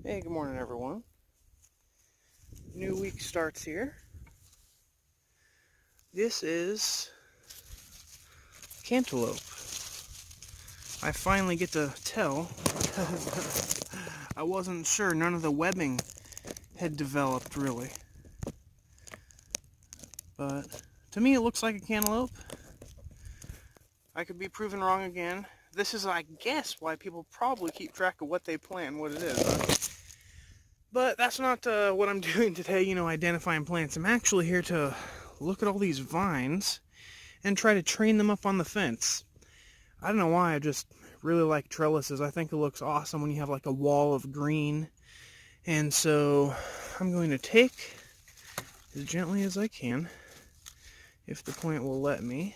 Hey, good morning everyone. New week starts here. This is cantaloupe. I finally get to tell because I wasn't sure, none of the webbing had developed really. But to me it looks like a cantaloupe. I could be proven wrong again. This is, I guess, why people probably keep track of what they plant, what it is, huh? But that's not what I'm doing today, identifying plants. I'm actually here to look at all these vines and try to train them up on the fence. I don't know why, I just really like trellises. I think it looks awesome when you have like a wall of green. And so I'm going to take, as gently as I can, if the plant will let me,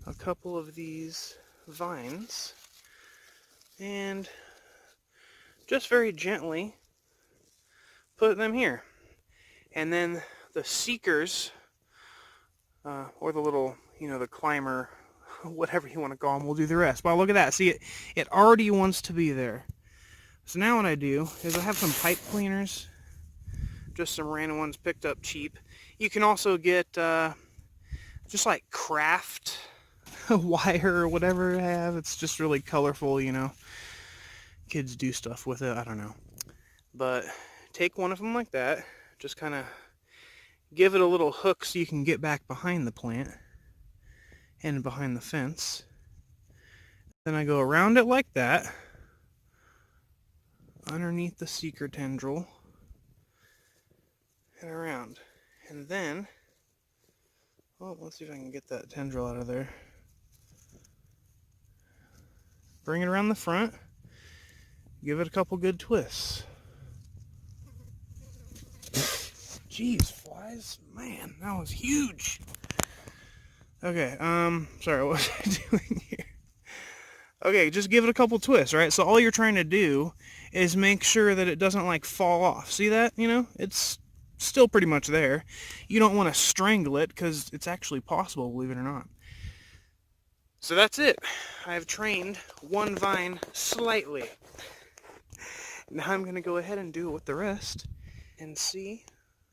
a couple of these vines and just very gently put them here. And then the seekers, or the little, the climber, whatever you want to call them, will do the rest. Well, look at that. See, it already wants to be there. So now what I do is I have some pipe cleaners, just some random ones picked up cheap. You can also get just like craft wire or whatever I have. It's just really colorful, Kids do stuff with it, I don't know. But take one of them like that, just kind of give it a little hook so you can get back behind the plant and behind the fence. Then I go around it like that, underneath the seeker tendril, and around. And then, well, let's see if I can get that tendril out of there. Bring it around the front, give it a couple good twists. Jeez, flies, man, that was huge. Okay, sorry, what was I doing here? Okay, just give it a couple twists, right? So all you're trying to do is make sure that it doesn't like fall off. See that? It's still pretty much there. You don't want to strangle it because it's actually possible, believe it or not. So that's it. I've trained one vine slightly. Now I'm going to go ahead and do it with the rest and see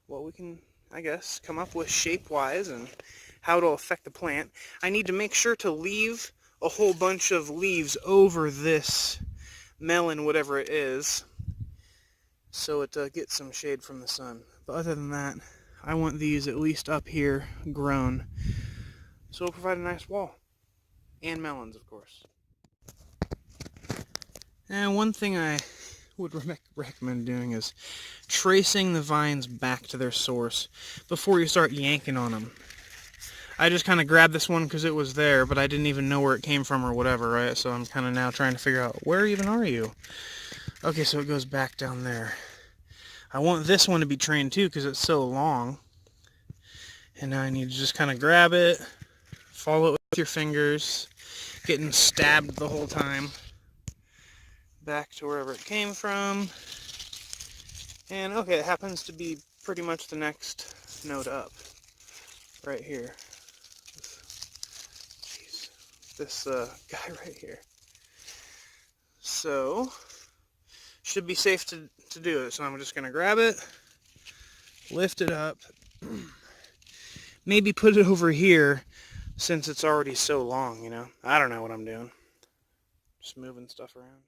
what we can, I guess, come up with shape-wise and how it'll affect the plant. I need to make sure to leave a whole bunch of leaves over this melon, whatever it is, so it gets some shade from the sun. But other than that, I want these at least up here grown, so it'll provide a nice wall. And melons, of course. And one thing I would recommend doing is tracing the vines back to their source before you start yanking on them. I just kind of grabbed this one because it was there, but I didn't even know where it came from or whatever, right? So I'm kind of now trying to figure out, where even are you? Okay, so it goes back down there. I want this one to be trained too because it's so long. And now I need to just kind of grab it, follow it with your fingers, getting stabbed the whole time. Back to wherever it came from. And okay, it happens to be pretty much the next node up. Right here. Jeez. This guy right here. So, should be safe to do it. So I'm just going to grab it, lift it up, maybe put it over here since it's already so long, I don't know what I'm doing. Just moving stuff around.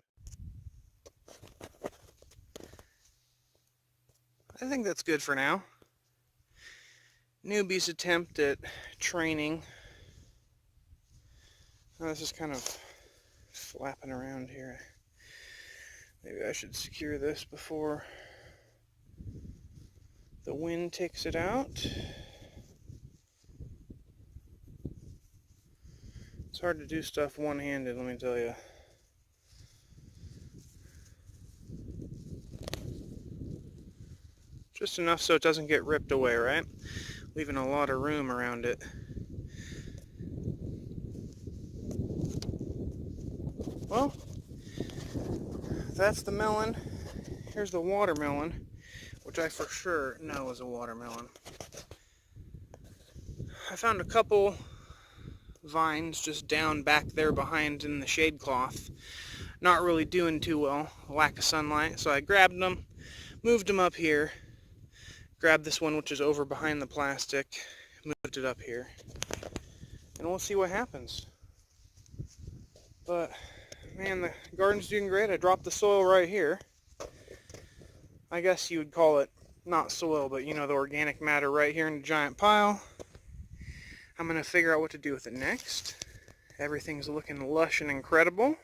I think that's good for now. Newbie's attempt at training. Oh, this is kind of flapping around here. Maybe I should secure this before the wind takes it out. It's hard to do stuff one-handed, let me tell you. Just enough so it doesn't get ripped away, right? Leaving a lot of room around it. Well, that's the melon. Here's the watermelon, which I for sure know is a watermelon. I found a couple vines just down back there behind in the shade cloth. not really doing too well, lack of sunlight. So I grabbed them, moved them up here, grabbed this one which is over behind the plastic, moved it up here, and we'll see what happens. But man, the garden's doing great. I dropped the soil right here. I guess you would call it not soil, but you know, the organic matter right here in a giant pile. I'm going to figure out what to do with it next. Everything's looking lush and incredible.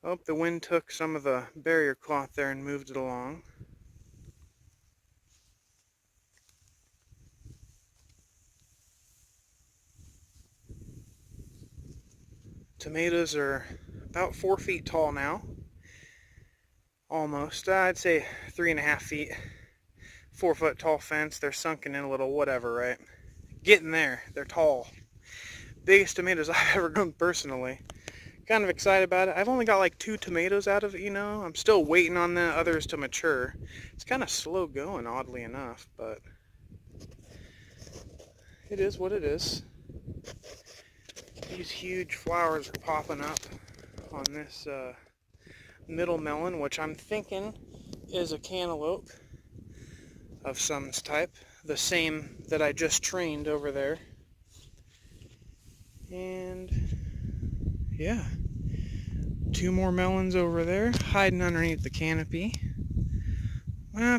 Oh, the wind took some of the barrier cloth there and moved it along. Tomatoes are about 4 feet tall now. Almost. I'd say 3.5 feet. 4 foot tall fence. They're sunken in a little, whatever, right? Getting there. They're tall. Biggest tomatoes I've ever grown personally. Kind of excited about it. I've only got like 2 tomatoes out of it, you know. I'm still waiting on the others to mature. It's kind of slow going, oddly enough, but it is what it is. These huge flowers are popping up on this middle melon, which I'm thinking is a cantaloupe of some type. The same that I just trained over there. And yeah. 2 more melons over there, hiding underneath the canopy.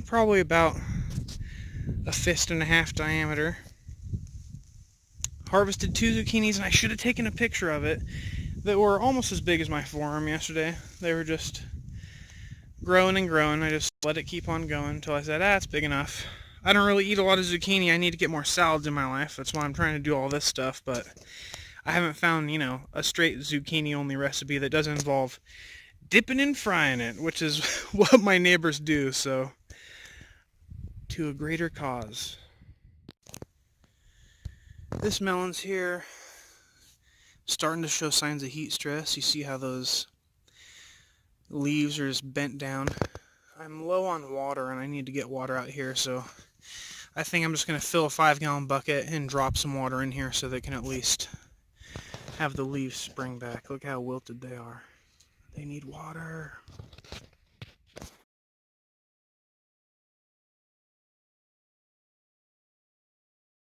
Probably about 1.5 fists diameter. Harvested 2 zucchinis, and I should have taken a picture of it, that were almost as big as my forearm yesterday. They were just growing and growing. I just let it keep on going until I said, it's big enough. I don't really eat a lot of zucchini. I need to get more salads in my life. That's why I'm trying to do all this stuff, but I haven't found, you know, a straight zucchini-only recipe that doesn't involve dipping and frying it, which is what my neighbors do, so to a greater cause. This melon's here, starting to show signs of heat stress. You see how those leaves are just bent down. I'm low on water, and I need to get water out here, so I think I'm just going to fill a 5-gallon bucket and drop some water in here so they can at least have the leaves spring back. Look how wilted they are. They need water.